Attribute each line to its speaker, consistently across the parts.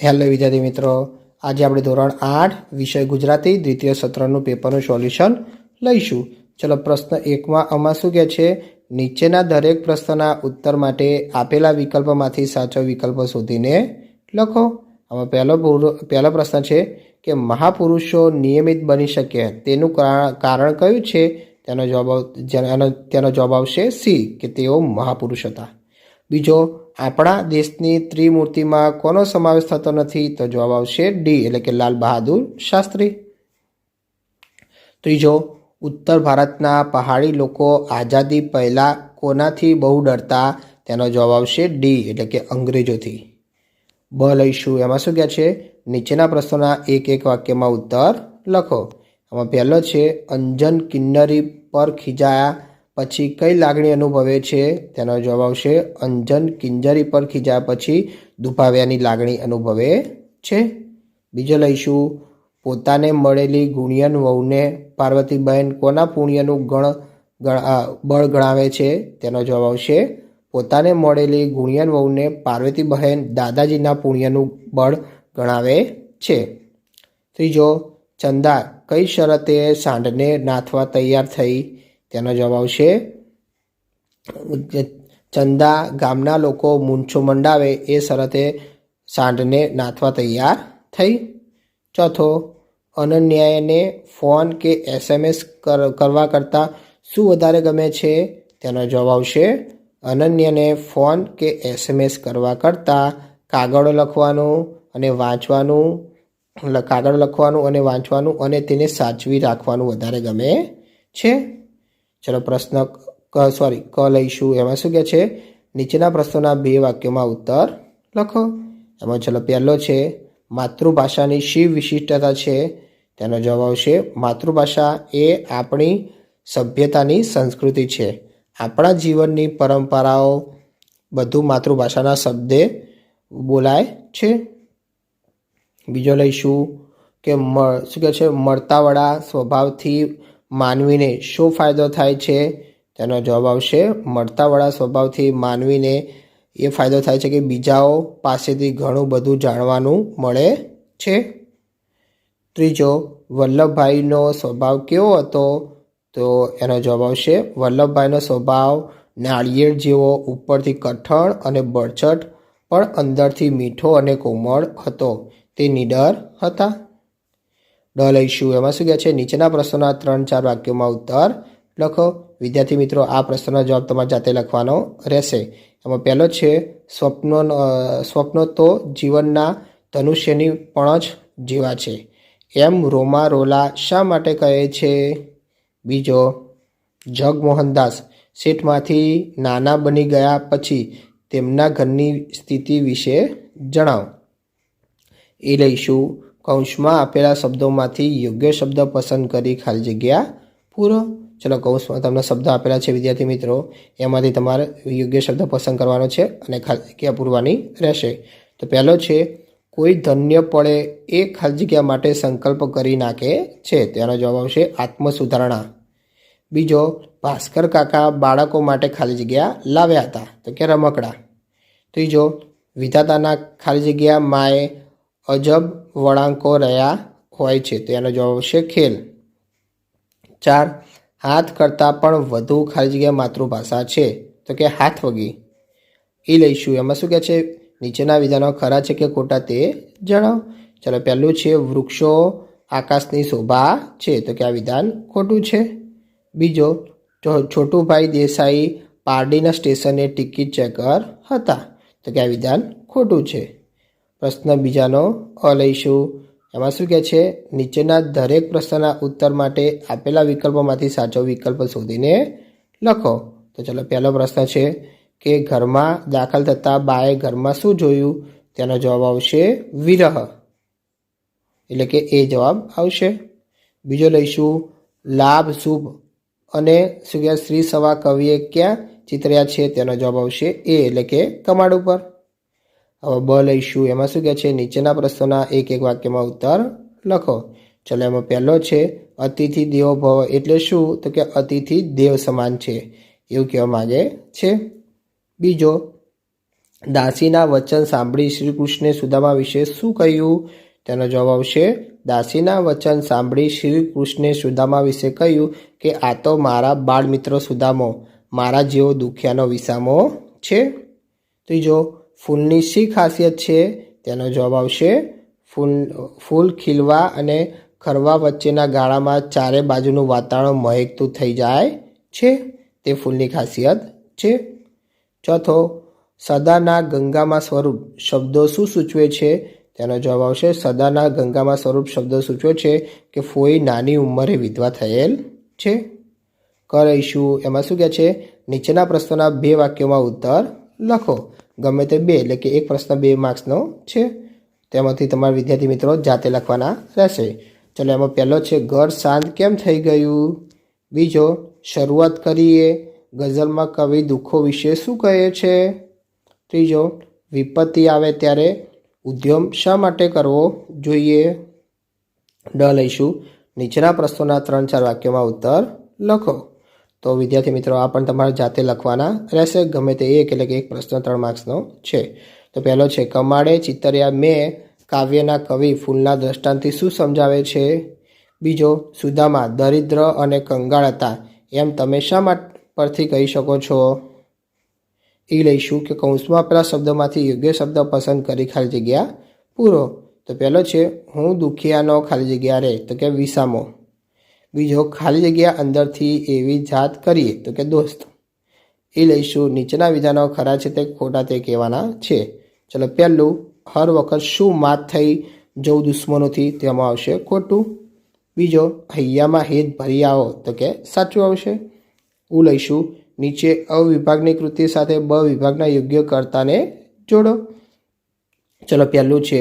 Speaker 1: Hello વિદ્યાર્થી મિત્રો, આજે આપણે ધોરણ 8 વિષય ગુજરાતી દ્વિતીય સત્રનું પેપરનું સોલ્યુશન લઈશું. ચલો, પ્રશ્ન 1માં આમાં શું કહે છે? નીચેના દરેક પ્રશ્નના ઉત્તર માટે આપેલા વિકલ્પોમાંથી સાચો વિકલ્પ શોધીને લખો. આમાં પહેલો પ્રશ્ન છે કે મહાપુરુષો નિયમિત બની શકે તેનું કારણ કયું છે? તેનો જવાબ આવશે સી, કે તેઓ મહાપુરુષ હતા. બીજો, આપણા દેશની ત્રિમૂર્તિમાં કોનો સમાવેશ થતો નથી? તો જવાબ આવશે ડી, એટલે કે લાલ બહાદુર શાસ્ત્રી. ત્રીજો, ઉત્તર ભારતના પહાડી લોકો આઝાદી પહેલાં કોનાથી બહુ ડરતા? તેનો જવાબ આવશે ડી, એટલે કે અંગ્રેજોથી. બ લઈશું. એમાં શું કહે છે? નીચેના પ્રશ્નોના એક વાક્યમાં ઉત્તર લખો. આમાં પહેલો છે, અંજન કિન્નરી પર ખીજાયા પછી કઈ લાગણી અનુભવે છે? તેનો જવાબ આવશે અંજન કિંજરી પર ખીજાયા પછી દુભાવ્યાની લાગણી અનુભવે છે. બીજો લઈશું, પોતાને મળેલી ગુણિયન વહુને પાર્વતીબહેન કોના પુણ્યનું બળ ગણાવે છે? તેનો જવાબ આવશે પોતાને મળેલી ગુણિયન વહુને પાર્વતીબહેન દાદાજીના પુણ્યનું બળ ગણાવે છે. ત્રીજો, ચંદા કઈ શરતે સાંઢને નાથવા તૈયાર થઈ? તેનો જવાબ આવશે ચંદા ગામના લોકો મૂંછો મંડાવે એ શરતે સાંઢને નાથવા તૈયાર થઈ. ચોથો, અનન્યાને ફોન કે SMS કરવા કરતાં શું વધારે ગમે છે? તેનો જવાબ આવશે અનન્યાને ફોન કે SMS કરવા કરતાં કાગળો લખવાનું અને વાંચવાનું અને તેને સાચવી રાખવાનું વધારે ગમે છે. ચલો, પ્રશ્ન ક લઈશું. એમાં શું કહે છે? નીચેના પ્રશ્નોના 2 વાક્યોમાં ઉત્તર લખો. એમાં ચલો, પહેલો છે, માતૃભાષાની શી વિશિષ્ટતા છે? તેનો જવાબ આવશે માતૃભાષા એ આપણી સભ્યતાની સંસ્કૃતિ છે. આપણા જીવનની પરંપરાઓ બધું માતૃભાષાના શબ્દે બોલાય છે. બીજો લઈશું કે શું કહે છે? મળતાવળા સ્વભાવથી માનવીને શું ફાયદો થાય છે? તેનો જવાબ આવશે મળતાવળા સ્વભાવથી માનવીને એ ફાયદો થાય છે કે બીજાઓ પાસેથી ઘણું બધું જાણવાનું મળે છે. ત્રીજો, વલ્લભભાઈનો સ્વભાવ કેવો હતો? તો એનો જવાબ આવશે વલ્લભભાઈનો સ્વભાવ નાળિયેર જેવો ઉપરથી કઠણ અને બળછટ પણ અંદરથી મીઠો અને કોમળ હતો. તે નીડર હતા. ડ લઈશું. એમાં શું કહે છે? નીચેના પ્રશ્નોના 3-4 વાક્યોમાં ઉત્તર લખો. વિદ્યાર્થી મિત્રો, આ પ્રશ્નનો જવાબ તમારે જાતે લખવાનો રહેશે. એમાં પહેલો છે, સ્વપ્નો તો જીવનના ધનુષ્યની પણછ જેવા છે એમ રોમા રોલા શા માટે કહે છે? બીજો, જગમોહનદાસ શેઠમાંથી નાના બની ગયા પછી તેમના ઘરની સ્થિતિ વિશે જણાવો. એ લઈશું. કૌંસમાં આપેલા શબ્દોમાંથી યોગ્ય શબ્દ પસંદ કરી ખાલી જગ્યા પૂરો. ચલો, કૌંસમાં તમને શબ્દ આપેલા છે વિદ્યાર્થી મિત્રો, એમાંથી તમારે યોગ્ય શબ્દ પસંદ કરવાનો છે અને ખાલી જગ્યા પૂરવાની રહેશે. તો પહેલો છે, કોઈ ધન્ય પડે એ ખાલી જગ્યા માટે સંકલ્પ કરી નાખે છે. તેનો જવાબ આવશે આત્મસુધારણા. બીજો, ભાસ્કર કાકા બાળકો માટે ખાલી જગ્યા લાવ્યા હતા. તો કે રમકડા. ત્રીજો, વિધાતાના ખાલી જગ્યા માએ અજબ વળાંકો રહ્યા હોય છે. તો એનો જવાબ આવશે ખેલ. 4, હાથ કરતાં પણ વધુ ખાલી જગ્યા માતૃભાષા છે. તો કે હાથ વગી. એ લઈશું. એમાં શું કહે છે? નીચેના વિધાનો ખરા છે કે ખોટા તે જણાવો. ચલો, પહેલું છે, વૃક્ષો આકાશની શોભા છે. તો કે આ વિધાન ખોટું છે. બીજો, છોટુભાઈ દેસાઈ પારડીના સ્ટેશને ટિકિટ ચેકર હતા. તો કે આ વિધાન ખોટું છે. પ્રશ્ન બીજાનો અ લઈશું. એમાં શું કહે છે? નીચેના દરેક પ્રશ્નના ઉત્તર માટે આપેલા વિકલ્પોમાંથી સાચો વિકલ્પ શોધીને લખો. તો ચલો, પહેલો પ્રશ્ન છે કે ઘરમાં દાખલ થતાં બાએ ઘરમાં શું જોયું? તેનો જવાબ આવશે વિરહ, એટલે કે એ જવાબ આવશે. બીજો લઈશું, લાભ શુભ અને શું કહે શ્રી સવા કવિએ ક્યાં ચિતર્યા છે? તેનો જવાબ આવશે એ, એટલે કે કમાડ ઉપર. હવે બ લઈશું. એમાં શું કહે છે? નીચેના પ્રશ્નોના એક વાક્યમાં ઉત્તર લખો. ચલો, એમાં પહેલો છે, અતિથિ દેવો ભવ એટલે શું? તો કે અતિથિ દેવ સમાન છે એવું કહેવા માગે છે. બીજો, દાસીના વચન સાંભળી શ્રી કૃષ્ણે સુદામા વિશે શું કહ્યું? તેનો જવાબ આવશે દાસીના વચન સાંભળી શ્રી કૃષ્ણે સુદામા વિશે કહ્યું કે આ તો મારા બાળ મિત્ર સુદામો મારા જેવો દુખિયાનો વિસામો છે. ત્રીજો, ફૂલની શી ખાસિયત છે? તેનો જવાબ આવશે ફૂલ ખીલવા અને ખરવા વચ્ચેના ગાળામાં ચારે બાજુનું વાતાવરણ મહેકતું થઈ જાય છે, તે ફૂલની ખાસિયત છે. ચોથો, સદાના ગંગામાં સ્વરૂપ શબ્દો શું સૂચવે છે? તેનો જવાબ આવશે સદાના ગંગામાં સ્વરૂપ શબ્દો સૂચવે છે કે ફોઈ નાની ઉંમરે વિધવા થયેલ છે. કરીશું એમાં શું કહે છે? નીચેના પ્રશ્નોના 2 વાક્યોમાં ઉત્તર લખો. ગમે તે 2 એટલે કે એક પ્રશ્ન 2 માર્ક્સનો છે. તેમાંથી તમારા વિદ્યાર્થી મિત્રો જાતે લખવાના રહેશે. ચલો, એમાં પહેલો છે ઘર શાંત કેમ થઈ ગયું? બીજો, શરૂઆત કરીએ. ગઝલમાં કવિ દુઃખો વિશે શું કહે છે? ત્રીજો, વિપત્તિ આવે ત્યારે ઉદ્યમ શા માટે કરવો જોઈએ? લઈશું નીચેના પ્રશ્નોના 3-4 વાક્યોમાં ઉત્તર લખો. તો વિદ્યાર્થી મિત્રો આ પણ તમારે જાતે લખવાના રહેશે. ગમે તે એક એટલે કે એક પ્રશ્ન 3 માર્ક્સનો છે. તો પહેલો છે કમાડે ચિતર્યા મેં કાવ્યના કવિ ફૂલના દ્રષ્ટાંતથી શું સમજાવે છે? બીજો, સુદામા દરિદ્ર અને કંગાળ હતા એમ તમે શા પરથી કહી શકો છો? એ લઈશું કે કૌંસમાં આપેલા શબ્દોમાંથી યોગ્ય શબ્દ પસંદ કરી ખાલી જગ્યા પૂરો. તો પહેલો છે હું દુખિયાનો ખાલી જગ્યા રે તો કે વિસામો. બીજો, ખાલી જગ્યા અંદરથી એવી જાત કરીએ તો કે દોસ્ત. એ લઈશું નીચેના વિધાનો ખરા છે તે ખોટા તે કહેવાના છે. ચલો, પહેલું, હર વખત શું માત થઈ જવું દુશ્મનોથી, તેમાં આવશે ખોટું. બીજો, હૈયામાં હેત ભરી આવો તો કે સાચું આવશે. લઈશું નીચે અ વિભાગની કૃતિ સાથે બ વિભાગના યોગ્ય કર્તાને જોડો. ચલો, પહેલું છે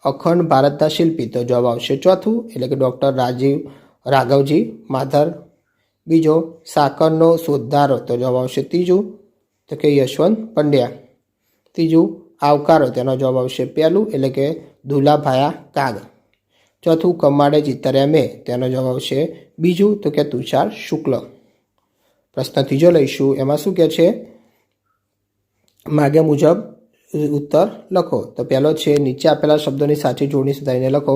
Speaker 1: અખંડ ભારતના શિલ્પી, તો જવાબ આવશે ચોથું એટલે કે ડૉક્ટર રાઘવજી માધર. બીજો, સાકરનો શોધધારો, તો જવાબ આવશે ત્રીજું તો કે યશવંત પંડ્યા. ત્રીજું, આવકારો, તેનો જવાબ આવશે પહેલું એટલે કે દુલાભાયા કાગ. ચોથું, કમાડે ચિતર્યા મેં, તેનો જવાબ આવશે બીજું તો કે તુષાર શુક્લ. પ્રશ્ન ત્રીજો લઈશું. એમાં શું કહે છે? માગ્યા મુજબ ઉત્તર લખો. તો પહેલો છે નીચે આપેલા શબ્દોની સાચી જોડણી સુધારીને લખો.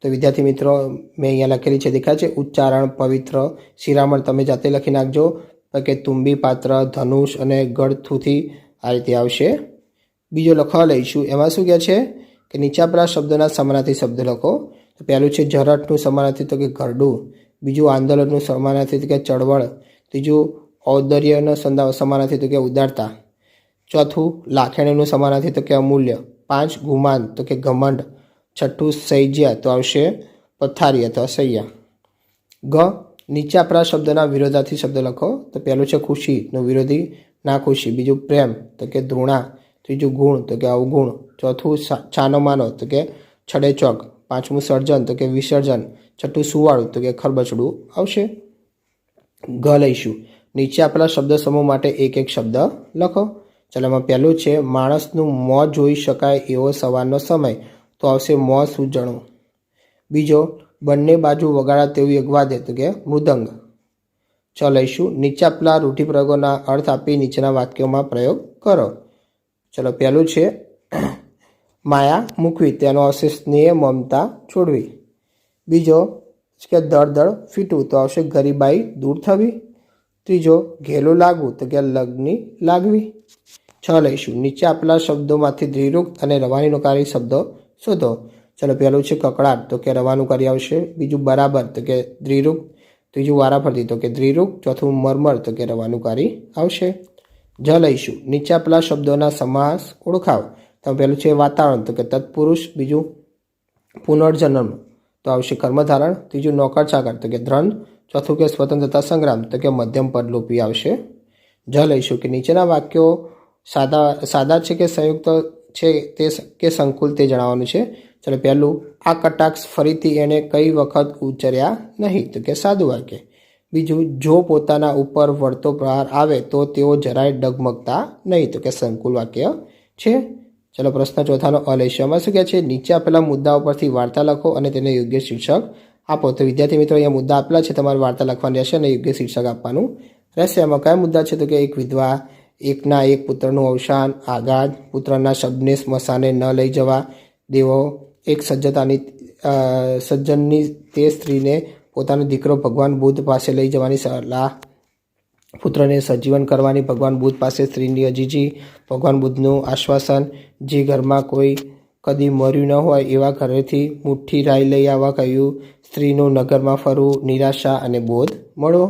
Speaker 1: તો વિદ્યાર્થી મિત્રો મેં અહીંયા લખેલી છે દેખાય છે ઉચ્ચારણ પવિત્ર. શિરામણ તમે જાતે લખી નાખજો કે તુંબી પાત્ર ધનુષ અને ગળથુથી આ રીતે આવશે. બીજો લખવા લઈશું. એમાં શું કહે છે કે નીચે આપેલા શબ્દોના સમાનાર્થી શબ્દ લખો. તો પહેલું છે ઝરટનું સમાનાર્થી તો કે ઘરડું. બીજું, આંદોલનનું સમાનાર્થી તો કે ચળવળ. ત્રીજું, ઔદાર્યનો સમાનાર્થી તો કે ઉદારતા. ચોથું, લાખેણીનું સમાનાર્થી તો કે અમૂલ્ય. 5, ગુમાન તો કે ઘમંડ. છઠ્ઠું, સૈજ્યા તો આવશે પથારી અથવા સૈયા. નીચે આપણા શબ્દોના વિરોધાર્થી શબ્દ લખો. તો પહેલું છે ખુશીનું વિરોધી ના ખુશી. બીજું, પ્રેમ તો કે ધૃણા. ત્રીજું, ગુણ તો કે અવગુણ. ચોથું, છાનો માનો તો કે છડે ચોક. પાંચમું, સર્જન તો કે વિસર્જન. છઠ્ઠું, સુવાળું તો કે ખરબચડું આવશે. લઈશું નીચે આપેલા શબ્દ સમૂહ માટે એક એક શબ્દ લખો. ચાલો, એમાં પહેલું છે માણસનું મોં જોઈ શકાય એવો સવારનો સમય, તો આવશે મોં સૂજણું. બીજો, બંને બાજુ વગાડા તેવું એક વાદ્ય તો કે મૃદંગ. ચાલો, લઈશું નીચે આપેલા રૂઢિપ્રયોગોના અર્થ આપી નીચેના વાક્યોમાં પ્રયોગ કરો. ચલો, પહેલું છે માયા મૂકવી, તેનો આવશે સ્નેહ મમતા છોડવી. બીજો કે દળ દળ ફીટવું, તો આવશે ગરીબાઈ દૂર થવી. ત્રીજો, ઘેલું લાગવું તો કે લગ્ની લાગવી. લઈશું નીચે આપેલા શબ્દોમાંથી દ્વિરૂપ અને રવાનીનુકારી શબ્દો શોધો. ચલો, પહેલું છે કકડાટ તો કે રવાનુકારી આવશે. બીજું, બરાબર તો કે દ્વિરૂપ. ત્રીજું, વારાફરતી તો કે દ્વિરૂપ. ચોથું, મરમર તો કે રવાનુકારી આવશે. લઈશું નીચે આપેલા શબ્દોના સમાસ ઓળખાવ. તો પહેલું છે વાતાવરણ તો કે તત્પુરુષ. બીજું, પુનર્જન્મ તો આવશે કર્મધારણ. ત્રીજું, નોકર ચાકર તો કે દ્રંદ. ચોથું કે સ્વતંત્રતા સંગ્રામ તો કે મધ્યમ પદલોપી આવશે. લઈશું કે નીચેના વાક્યો સાદા છે કે સંયુક્ત છે તે કે સંકુલ તે જણાવવાનું છે. ચલો, પહેલું, આ કટાક્ષ ફરીથી એણે કઈ વખત ઉચ્ચર્યા નહીં, તો કે સાદું વાક્ય. બીજું, જો પોતાના ઉપર વળતો પ્રહાર આવે તો તેઓ જરાય ડગમગતા નહીં, તો કે સંકુલ વાક્ય છે. ચલો, પ્રશ્ન ચોથાનો લઈશું. એમાં શું કહે છે? નીચે આપેલા મુદ્દાઓ પરથી વાર્તા લખો અને તેને યોગ્ય શીર્ષક આપો. તો વિદ્યાર્થી મિત્રો અહીંયા મુદ્દા આપેલા છે, તમારે વાર્તા લખવાની રહેશે અને યોગ્ય શીર્ષક આપવાનું રહેશે. એમાં કયા મુદ્દા છે? તો કે એક વિધવા, એકના એક પુત્રનું અવસાન, આઘાત, પુત્રના શબને સ્મશાને ન લઈ જવા દેવો, એક સજ્જનની તે સ્ત્રીને પોતાનો દીકરો ભગવાન બુદ્ધ પાસે લઈ જવાની સલાહ, પુત્રને સજીવન કરવાની ભગવાન બુદ્ધ પાસે સ્ત્રીની અજીજી, ભગવાન બુદ્ધનું આશ્વાસન, જે ઘરમાં કોઈ કદી મર્યું ન હોય એવા ઘરેથી મુઠ્ઠી રાઈ લઈ આવવા કહ્યું, સ્ત્રીનું નગરમાં ફરવું, નિરાશા અને બોધ મળવો.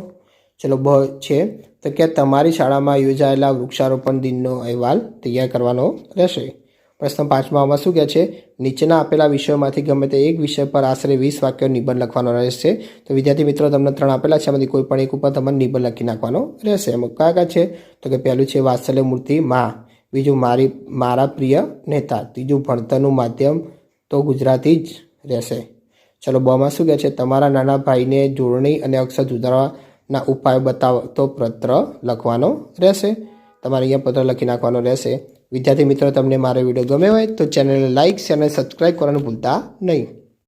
Speaker 1: ચલો બ છે તો કે તમારી શાળામાં યોજાયેલા વૃક્ષારોપણ દિનનો અહેવાલ તૈયાર કરવાનો રહેશે. પ્રશ્ન 5માં આમાં શું કહે છે? નીચેના આપેલા વિષયોમાંથી ગમે તે એક વિષય પર આશરે 20 વાક્યો નિબંધ લખવાનો રહેશે. તો વિદ્યાર્થી મિત્રો તમને 3 આપેલા છે, એમાંથી કોઈ પણ એક ઉપર તમારે નિબંધ લખી નાખવાનો રહેશે. એમાં કયા છે? તો કે પહેલું છે વાત્સલ્ય મૂર્તિ માં, બીજું મારા પ્રિય નેતા, ત્રીજું ભણતરનું માધ્યમ તો ગુજરાતી જ રહેશે. ચલો બમાં શું કહે છે? તમારા નાના ભાઈને જોડણી અને અક્ષર સુધારવાના ઉપાયો બતાવતો પત્ર લખવાનો રહેશે. તમારે અહીંયા પત્ર લખી નાખવાનો રહેશે. વિદ્યાર્થી મિત્રો તમને મારો વિડીયો ગમ્યો હોય તો ચેનલને લાઇક, શેર અને સબસ્ક્રાઈબ કરવાનું ભૂલતા નહીં.